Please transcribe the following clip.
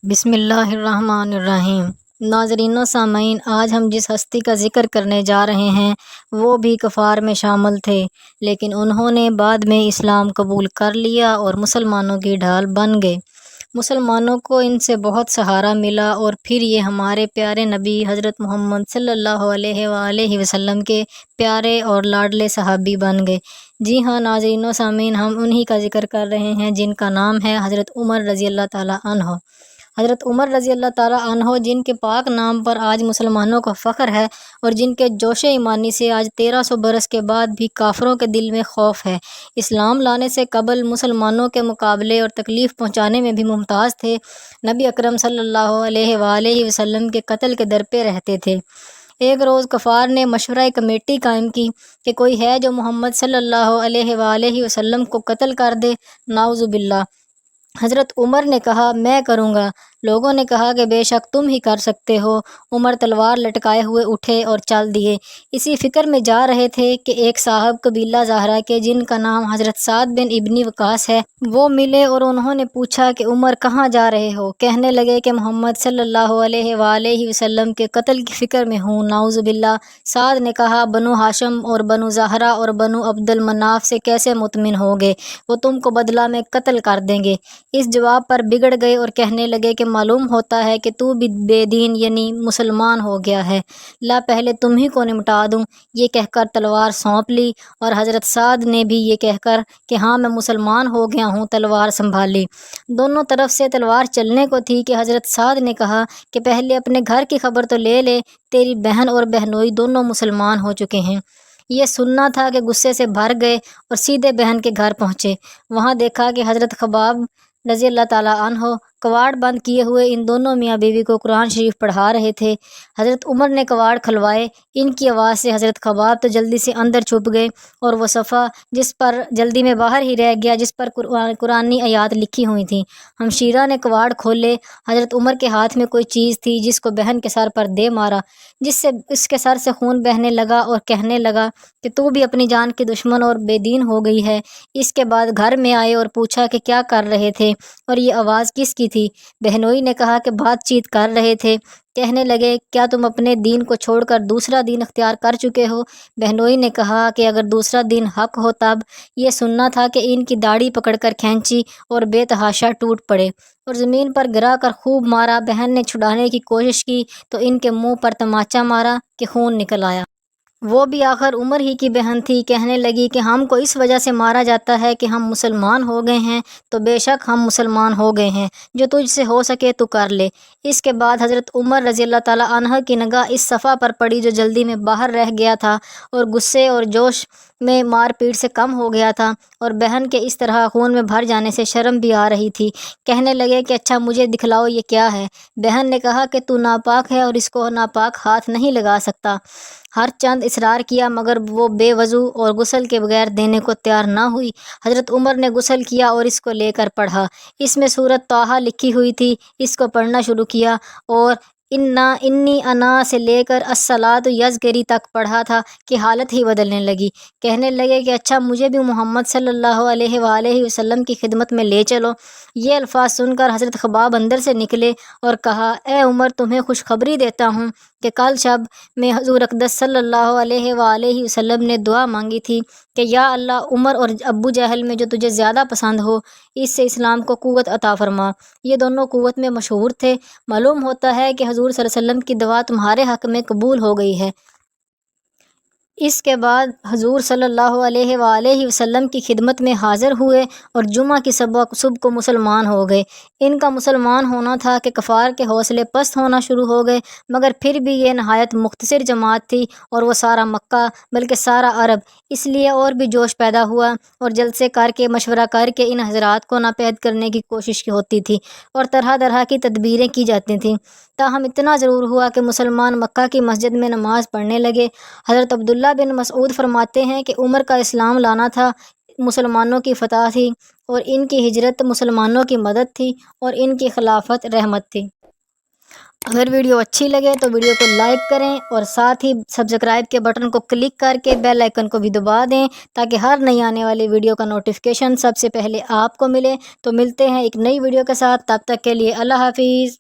بسم اللہ الرحمن الرحیم۔ ناظرین و سامعین، آج ہم جس ہستی کا ذکر کرنے جا رہے ہیں وہ بھی کفار میں شامل تھے، لیکن انہوں نے بعد میں اسلام قبول کر لیا اور مسلمانوں کی ڈھال بن گئے۔ مسلمانوں کو ان سے بہت سہارا ملا اور پھر یہ ہمارے پیارے نبی حضرت محمد صلی اللہ علیہ وآلہ وسلم کے پیارے اور لاڈلے صحابی بن گئے۔ جی ہاں ناظرین و سامعین، ہم انہی کا ذکر کر رہے ہیں جن کا نام ہے حضرت عمر رضی اللہ تعالیٰ عنہ۔ حضرت عمر رضی اللہ تعالیٰ عنہ جن کے پاک نام پر آج مسلمانوں کا فخر ہے اور جن کے جوش ایمانی سے آج 1300 برس کے بعد بھی کافروں کے دل میں خوف ہے۔ اسلام لانے سے قبل مسلمانوں کے مقابلے اور تکلیف پہنچانے میں بھی ممتاز تھے۔ نبی اکرم صلی اللہ علیہ وآلہ وسلم کے قتل کے در پہ رہتے تھے۔ ایک روز کفار نے مشورہ کمیٹی قائم کی کہ کوئی ہے جو محمد صلی اللہ علیہ وآلہ وسلم کو قتل کر دے۔ نعوذ باللہ۔ حضرت عمر نے کہا میں کروں گا۔ لوگوں نے کہا کہ بے شک تم ہی کر سکتے ہو۔ عمر تلوار لٹکائے ہوئے اٹھے اور چل دیے۔ اسی فکر میں جا رہے تھے کہ ایک صاحب قبیلہ زہرہ کے جن کا نام حضرت سعد بن ابن وقاص ہے وہ ملے اور انہوں نے پوچھا کہ عمر کہاں جا رہے ہو؟ کہنے لگے کہ محمد صلی اللہ علیہ وآلہ وسلم کے قتل کی فکر میں ہوں۔ نعوذ باللہ۔ سعد نے کہا بنو ہاشم اور بنو زہرہ اور بنو عبد المناف سے کیسے مطمئن ہوگے؟ وہ تم کو بدلہ میں قتل کر دیں گے۔ اس جواب پر بگڑ گئے اور کہنے لگے کہ معلوم ہوتا ہے کہ تو بھی بے دین یعنی مسلمان ہو گیا ہے، لا پہلے تم ہی کو نمٹا دوں۔ یہ کہہ کر تلوار سونپ لی اور حضرت سعد نے بھی یہ کہہ کر کہ ہاں میں مسلمان ہو گیا ہوں تلوار سنبھالی۔ دونوں طرف سے تلوار چلنے کو تھی کہ حضرت سعد نے کہا کہ پہلے اپنے گھر کی خبر تو لے لے، تیری بہن اور بہنوئی دونوں مسلمان ہو چکے ہیں۔ یہ سننا تھا کہ غصے سے بھر گئے اور سیدھے بہن کے گھر پہنچے۔ وہاں دیکھا کہ حضرت خباب رضی اللہ تعالیٰ عنہ کواڑ بند کیے ہوئے ان دونوں میاں بیوی کو قرآن شریف پڑھا رہے تھے۔ حضرت عمر نے کواڑ کھلوائے۔ ان کی آواز سے حضرت خباب تو جلدی سے اندر چھپ گئے اور وہ صفحہ جس پر جلدی میں باہر ہی رہ گیا جس پر قرآنی آیات لکھی ہوئی تھیں۔ ہمشیرہ نے کواڑ کھولے۔ حضرت عمر کے ہاتھ میں کوئی چیز تھی جس کو بہن کے سر پر دے مارا، جس سے اس کے سر سے خون بہنے لگا اور کہنے لگا کہ تو بھی اپنی جان کی دشمن اور بے دین ہو گئی ہے۔ اس کے بعد گھر میں آئے اور پوچھا کہ کیا کر رہے تھے اور یہ آواز کس کی تھی؟ بہنوئی نے کہا کہ بات چیت کر رہے تھے۔ کہنے لگے کیا تم اپنے دین کو چھوڑ کر دوسرا دین اختیار کر چکے ہو؟ بہنوئی نے کہا کہ اگر دوسرا دین حق ہو تب۔ یہ سننا تھا کہ ان کی داڑھی پکڑ کر کھینچی اور بے تحاشا ٹوٹ پڑے اور زمین پر گرا کر خوب مارا۔ بہن نے چھڑانے کی کوشش کی تو ان کے منہ پر تماچا مارا کہ خون نکل آیا۔ وہ بھی آخر عمر ہی کی بہن تھی۔ کہنے لگی کہ ہم کو اس وجہ سے مارا جاتا ہے کہ ہم مسلمان ہو گئے ہیں، تو بے شک ہم مسلمان ہو گئے ہیں، جو تجھ سے ہو سکے تو کر لے۔ اس کے بعد حضرت عمر رضی اللہ تعالیٰ عنہ کی نگاہ اس صفحہ پر پڑی جو جلدی میں باہر رہ گیا تھا اور غصے اور جوش میں مار پیٹ سے کم ہو گیا تھا اور بہن کے اس طرح خون میں بھر جانے سے شرم بھی آ رہی تھی۔ کہنے لگے کہ اچھا مجھے دکھلاؤ یہ کیا ہے؟ بہن نے کہا کہ تو ناپاک ہے اور اس کو ناپاک ہاتھ نہیں لگا سکتا۔ ہر چند اصرار کیا مگر وہ بے وضو اور غسل کے بغیر دینے کو تیار نہ ہوئی۔ حضرت عمر نے غسل کیا اور اس کو لے کر پڑھا۔ اس میں سورۃ طٰہٰ لکھی ہوئی تھی۔ اس کو پڑھنا شروع کیا اور انی انا سے لے کر الصلاۃ یذکری تک پڑھا تھا کہ حالت ہی بدلنے لگی۔ کہنے لگے کہ اچھا مجھے بھی محمد صلی اللہ علیہ وآلہ وسلم کی خدمت میں لے چلو۔ یہ الفاظ سن کر حضرت خباب اندر سے نکلے اور کہا اے عمر تمہیں خوشخبری دیتا ہوں کہ کل شب میں حضور اقدس صلی اللہ علیہ وآلہ وسلم نے دعا مانگی تھی کہ یا اللہ عمر اور ابو جہل میں جو تجھے زیادہ پسند ہو اس سے اسلام کو قوت عطا فرما۔ یہ دونوں قوت میں مشہور تھے۔ معلوم ہوتا ہے کہ حضور صلی اللہ علیہ وسلم کی دعا تمہارے حق میں قبول ہو گئی ہے۔ اس کے بعد حضور صلی اللہ علیہ وآلہ وسلم کی خدمت میں حاضر ہوئے اور جمعہ کی صبح کو مسلمان ہو گئے۔ ان کا مسلمان ہونا تھا کہ کفار کے حوصلے پست ہونا شروع ہو گئے، مگر پھر بھی یہ نہایت مختصر جماعت تھی اور وہ سارا مکہ بلکہ سارا عرب، اس لیے اور بھی جوش پیدا ہوا اور جلسے کر کے مشورہ کر کے ان حضرات کو ناپید کرنے کی کوشش ہوتی تھی اور طرح طرح کی تدبیریں کی جاتی تھیں۔ تاہم اتنا ضرور ہوا کہ مسلمان مکہ کی مسجد میں نماز پڑھنے لگے۔ حضرت عبداللہ بن مسعود فرماتے ہیں کہ عمر کا اسلام لانا تھا مسلمانوں کی فتح تھی اور ان کی ہجرت مسلمانوں کی مدد تھی اور ان کی خلافت رحمت تھی۔ اگر ویڈیو اچھی لگے تو ویڈیو کو لائک کریں اور ساتھ ہی سبسکرائب کے بٹن کو کلک کر کے بیل آئیکن کو بھی دبا دیں تاکہ ہر نئی آنے والی ویڈیو کا نوٹیفیکیشن سب سے پہلے آپ کو ملے۔ تو ملتے ہیں ایک نئی ویڈیو کے ساتھ، تب تک کے لیے اللہ حافظ۔